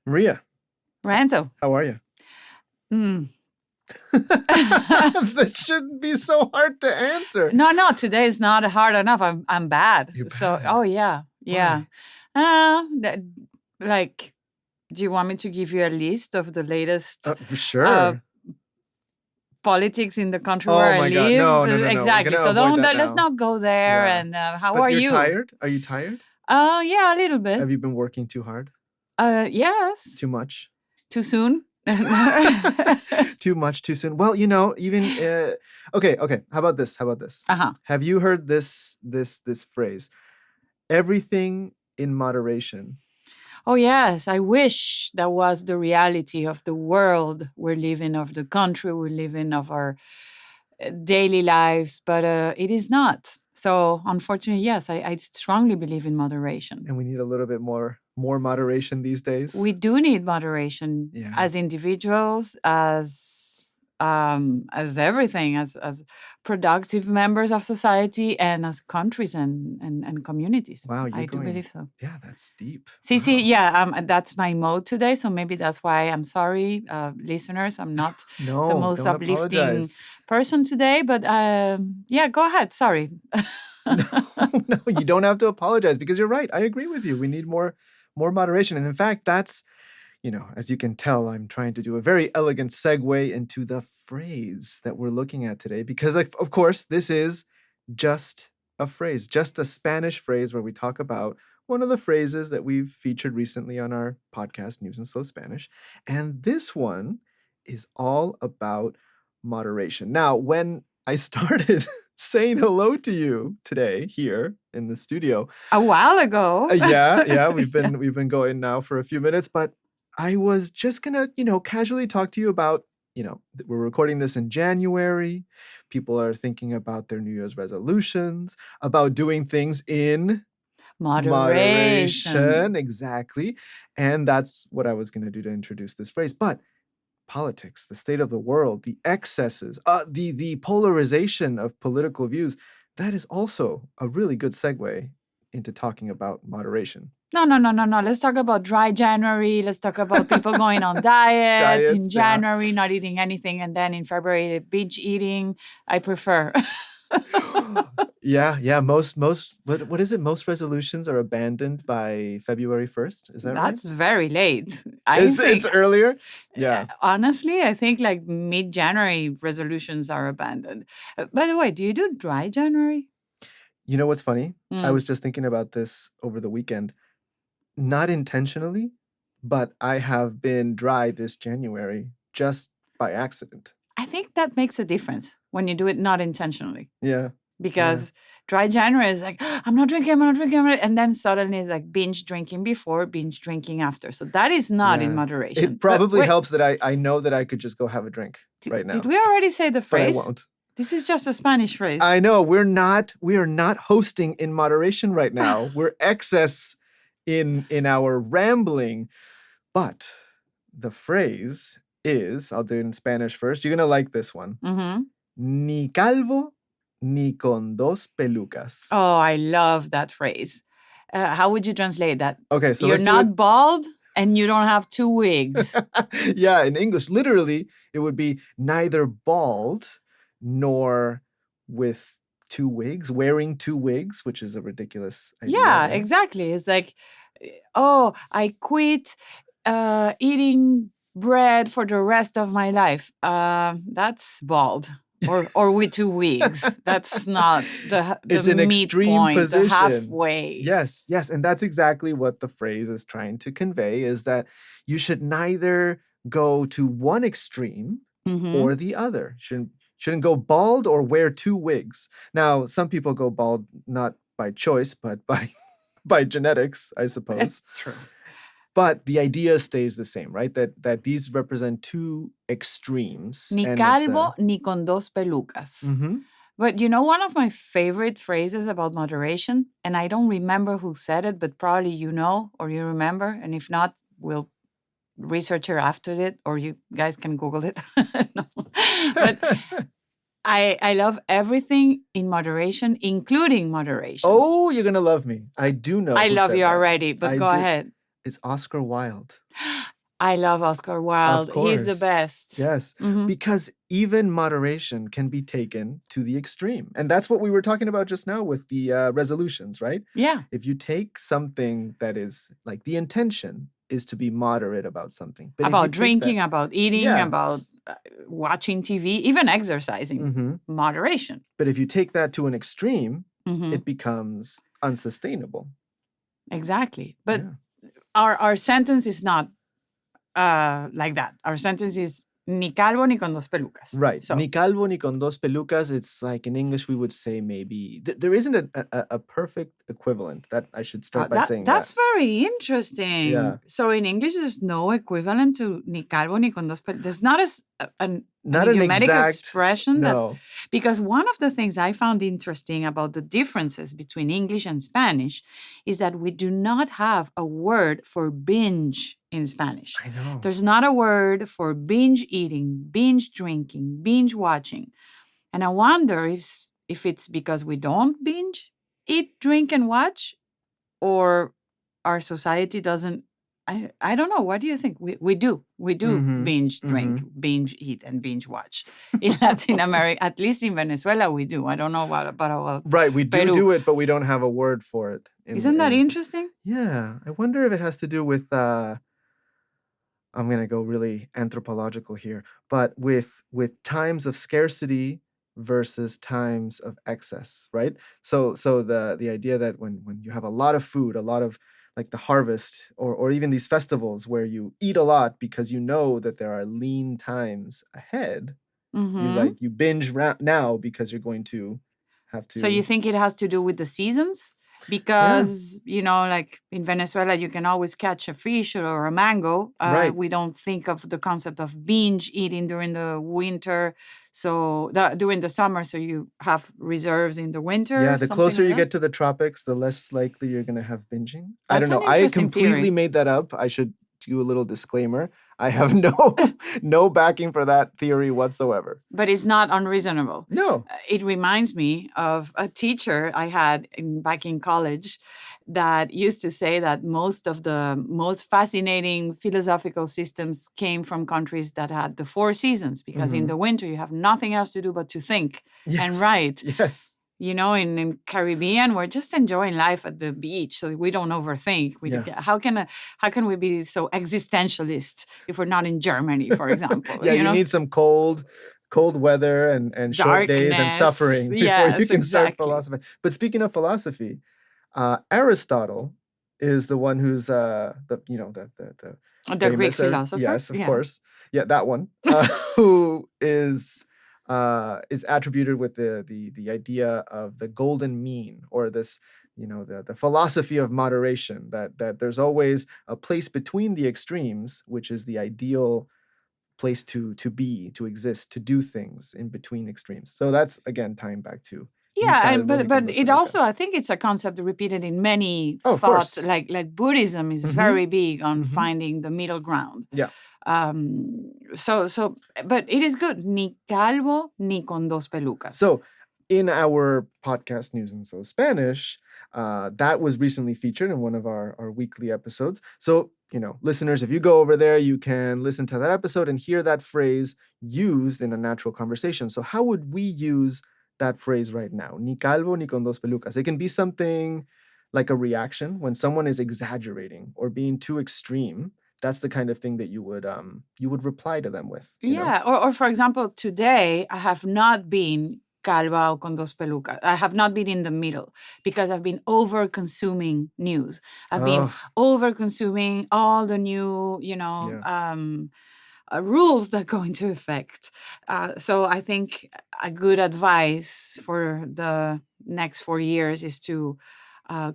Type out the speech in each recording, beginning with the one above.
Maria, Renzo. how are you? Mm. This shouldn't be so hard to answer. No, today is not hard enough. I'm bad. You're So, bad. oh yeah. Why? Like, do you want me to give you a list of the latest Sure. politics in the country Oh where I my God. live? No. We're Exactly. gonna So avoid that let's now. not go there. Yeah. And how But are you're you? tired? Are you tired? Yeah, a little bit. Have you been working too hard? Yes. Too much? Too soon? Too much, too soon. Well, even okay. How about this? Uh-huh. Have you heard this phrase? Everything in moderation. Oh, yes. I wish that was the reality of the world we're living, of the country we live in, of our daily lives, but it is not. So, unfortunately, yes, I strongly believe in moderation. And we need a little bit more moderation these days. We do need moderation as individuals, as everything, as productive members of society, and as countries and communities. Wow, I do believe so. Yeah, that's deep. See, yeah, that's my mode today. So maybe that's why I'm sorry, listeners. I'm not the most uplifting person today. But yeah, go ahead. Sorry. No, you don't have to apologize because you're right. I agree with you. We need more moderation. And in fact, that's, as you can tell, I'm trying to do a very elegant segue into the phrase that we're looking at today because, of course, this is just a phrase, just a Spanish phrase where we talk about one of the phrases that we've featured recently on our podcast, News in Slow Spanish. And this one is all about moderation. Now, when I started saying hello to you today here in the studio a while ago, yeah, we've been going now for a few minutes, but I was just gonna casually talk to you about we're recording this in January. People are thinking about their New Year's resolutions, about doing things in moderation. Exactly. And that's what I was gonna do to introduce this phrase. But politics, the state of the world, the excesses, the polarization of political views, that is also a really good segue into talking about moderation. No. Let's talk about dry January. Let's talk about people going on diets in January, not eating anything, and then in February, binge eating. I prefer. Yeah. Most what is it? Most resolutions are abandoned by February 1st. Is that right? That's very late. It's earlier? Yeah. Honestly, I think like mid-January resolutions are abandoned. By the way, do you do dry January? You know what's funny? I was just thinking about this over the weekend. Not intentionally, but I have been dry this January just by accident. I think that makes a difference when you do it not intentionally. Yeah. Because dry January is like, I'm not drinking. And then suddenly it's like binge drinking before, binge drinking after. So that is not in moderation. It probably helps that I know that I could just go have a drink right now. Did we already say the phrase? But I won't. This is just a Spanish phrase. I know. We are not hosting in moderation right now. We're excess in our rambling. But the phrase is, I'll do it in Spanish first. You're going to like this one. Mm-hmm. Ni calvo, ni con dos pelucas. Oh, I love that phrase. How would you translate that? Okay, so you're not bald and you don't have two wigs. Yeah, in English, literally, it would be neither bald nor with two wigs, wearing two wigs, which is a ridiculous idea. Yeah, right? Exactly. It's like, oh, I quit eating bread for the rest of my life. That's bald. Or with two wigs. That's not the it's an extreme position. The halfway. Yes. And that's exactly what the phrase is trying to convey, is that you should neither go to one extreme or the other. Shouldn't go bald or wear two wigs. Now, some people go bald not by choice, but by genetics, I suppose. True. But the idea stays the same, right? That these represent two extremes. Ni calvo, ni con dos pelucas. Mm-hmm. But one of my favorite phrases about moderation, and I don't remember who said it, but probably you know or you remember, and if not, we'll research it after it, or you guys can Google it. No. But I love everything in moderation, including moderation. Oh, you're going to love me. I do know. I love you already, but go ahead. It's Oscar Wilde. I love Oscar Of Wilde. He's the course. best. Yes, Mhm. because even moderation can be taken to the extreme. And that's what we were talking about just now with the resolutions, right? Yeah. If you take something that is like the intention is to be moderate about something, but if you About take that, drinking, about eating, yeah, about watching TV, even exercising. hmm Moderation. but if you take that to an extreme, Mhm. it becomes unsustainable. Exactly. But Yeah. our sentence is not like that. Our sentence is ni calvo ni con dos pelucas. Right. So Ni calvo ni con dos pelucas. It's like in English, we would say maybe there isn't a perfect equivalent. That I should start by saying that. that's very interesting. Yeah. So in English, there's no equivalent to ni calvo ni con dos pelucas. There's not an Not an idiomatic exact, expression that, no. because one of the things I found interesting about the differences between English and Spanish is that we do not have a word for binge in Spanish. I know. There's not a word for binge eating, binge drinking, binge watching. And I wonder if it's because we don't binge eat, drink, and watch, or our society doesn't. I don't know. What do you think? We do. We do Mm-hmm. binge drink, Mm-hmm. binge eat, and binge watch. In Latin America, at least in Venezuela, we do. I don't know about Right. We do Peru. do it, but we don't have a word for it. Isn't that interesting? Yeah. I wonder if it has to do with I'm gonna go really anthropological here, but with times of scarcity versus times of excess, right? So the idea that when you have a lot of food, a lot of like the harvest or even these festivals where you eat a lot because you know that there are lean times ahead, Hmm. you binge now because you're going to have So you to, think it has to do with the seasons? yeah, Because, like in Venezuela, you can always catch a fish or a mango. right. We don't think of the concept of binge eating during the winter. So during the summer, so you have reserves in the winter, Yeah, the something closer like you that. get to the tropics, the less likely you're gonna have binging. I don't That's know. an I interesting completely theory, made that up. I should do a little disclaimer. I have no no backing for that theory whatsoever. but it's not unreasonable. No. It reminds me of a teacher I had back in college that used to say that most of the most fascinating philosophical systems came from countries that had the four seasons, because in Mhm. the winter you have nothing else to do but to think and Yes. write. Yes. In Caribbean, we're just enjoying life at the beach, so we don't overthink. Yeah. How can we be so existentialist if we're not in Germany, for example? Yeah, you need some cold weather and short days and Darkness. suffering before you Yes, can start exactly. philosophy. But speaking of philosophy, Aristotle is the one who's the The Greek famous, philosopher. yes, of Yeah. course, yeah, that one, who is attributed with the idea of the golden mean, or this, the philosophy of moderation, that there's always a place between the extremes, which is the ideal place to be, to exist, to do things in between extremes. So that's again tying back to ni Yeah, and calvo but ni con but dos it also, pelucas. I think it's a concept repeated in many Oh, of thoughts, course. like Buddhism is Mhm. very big on Mhm. finding the middle ground. Yeah. But it is good. Ni calvo ni con dos pelucas. So, in our podcast News and So Spanish, that was recently featured in one of our weekly episodes. So, listeners, if you go over there, you can listen to that episode and hear that phrase used in a natural conversation. So, how would we use that phrase right now? Ni calvo ni con dos pelucas. It can be something like a reaction when someone is exaggerating or being too extreme. That's the kind of thing that you would reply to them with. Yeah, or for example, today I have not been calva o con dos pelucas. I have not been in the middle because I've been over consuming news. I've been Oh, over consuming all the new, yeah. rules that go into effect. So I think a good advice for the next 4 years is to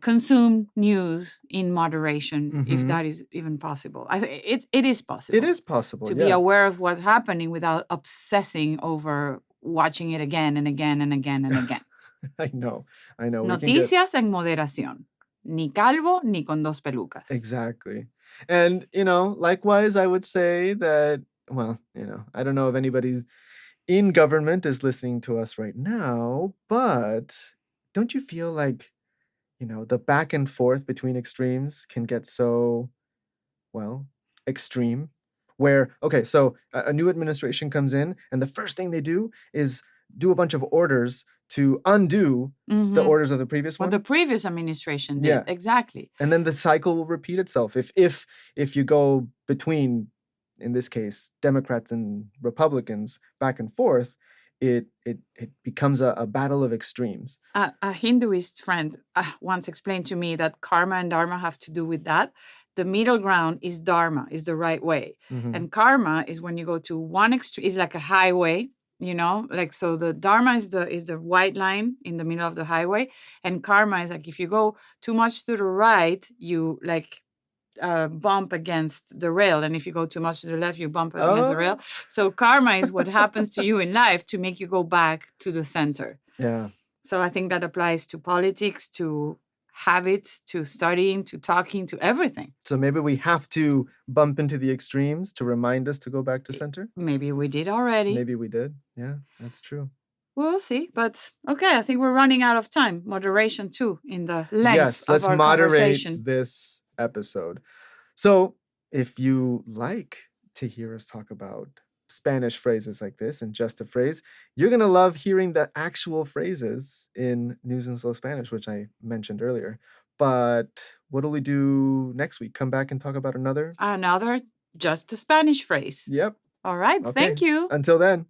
consume news in moderation, if Mhm. that is even possible. It is It possible is possible, to be yeah. aware of what's happening without obsessing over watching it again and again and again and again. I know. I know. We can get Noticias en moderación. Ni calvo ni con dos pelucas. exactly. And, likewise, I would say that, well, I don't know if anybody's in government is listening to us right now, but don't you feel like, the back and forth between extremes can get so, well, extreme? where, okay, so a new administration comes in, and the first thing they do is do a bunch of orders to undo the Mm-hmm. orders of the previous What the one. previous administration did. Yeah. Exactly. And then the cycle will repeat itself. If you go between, in this case, Democrats and Republicans back and forth, it becomes a battle of extremes. A Hinduist friend once explained to me that karma and dharma have to do with that. The middle ground is dharma, is the right way. Mhm. And karma is when you go to one extreme, is like a highway, like, so the dharma is the white line in the middle of the highway, and karma is like if you go too much to the right, you like bump against the rail, and if you go too much to the left, you bump against the rail. Oh. So karma is what happens to you in life to make you go back to the center. Yeah. So I think that applies to politics, to habits, to studying, to talking, to everything. So maybe we have to bump into the extremes to remind us to go back to center? Maybe we did already. Maybe we did. Yeah, that's true. We'll see. But okay, I think we're running out of time. Moderation too in the length Yes, of let's our moderate conversation. this episode. So, if you like to hear us talk about Spanish phrases like this and just a phrase, you're going to love hearing the actual phrases in News in Slow Spanish, which I mentioned earlier. But what will we do next week? Come back and talk about another? Another just a Spanish phrase. Yep. All right. Okay. Thank you. Until then.